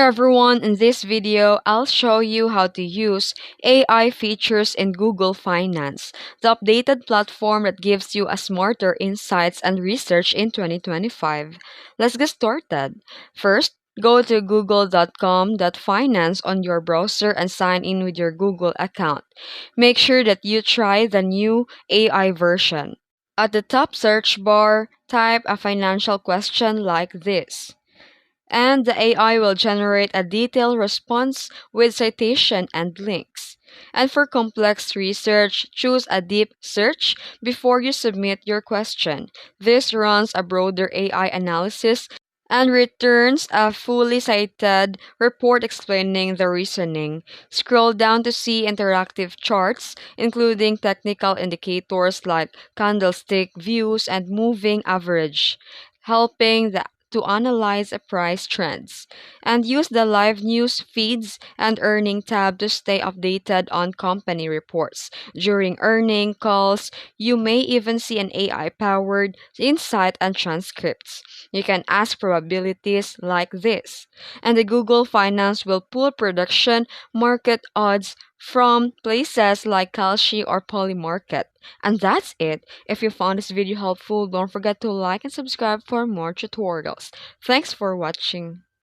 everyone, in this video, I'll show you how to use AI features in Google Finance, the updated platform that gives you a smarter insights and research in 2025. Let's get started. First, go to google.com.finance on your browser and sign in with your Google account. Make sure that you try the new AI version. At the top search bar, type a financial question like this, and the AI will generate a detailed response with citation and links. And for complex research, choose a deep search before you submit your question. This runs a broader AI analysis and returns a fully cited report explaining the reasoning. Scroll down to see interactive charts, including technical indicators like candlestick views and moving average, helping to analyze a price trends, and use the live news feeds and earning tab to stay updated on company reports. During earning calls, you may even see an AI powered insight and transcripts. You can ask probabilities like this, and the Google Finance will pull production market odds from places like Kalshi or Polymarket. And that's it. If you found this video helpful, don't forget to like and subscribe for more tutorials. Thanks for watching.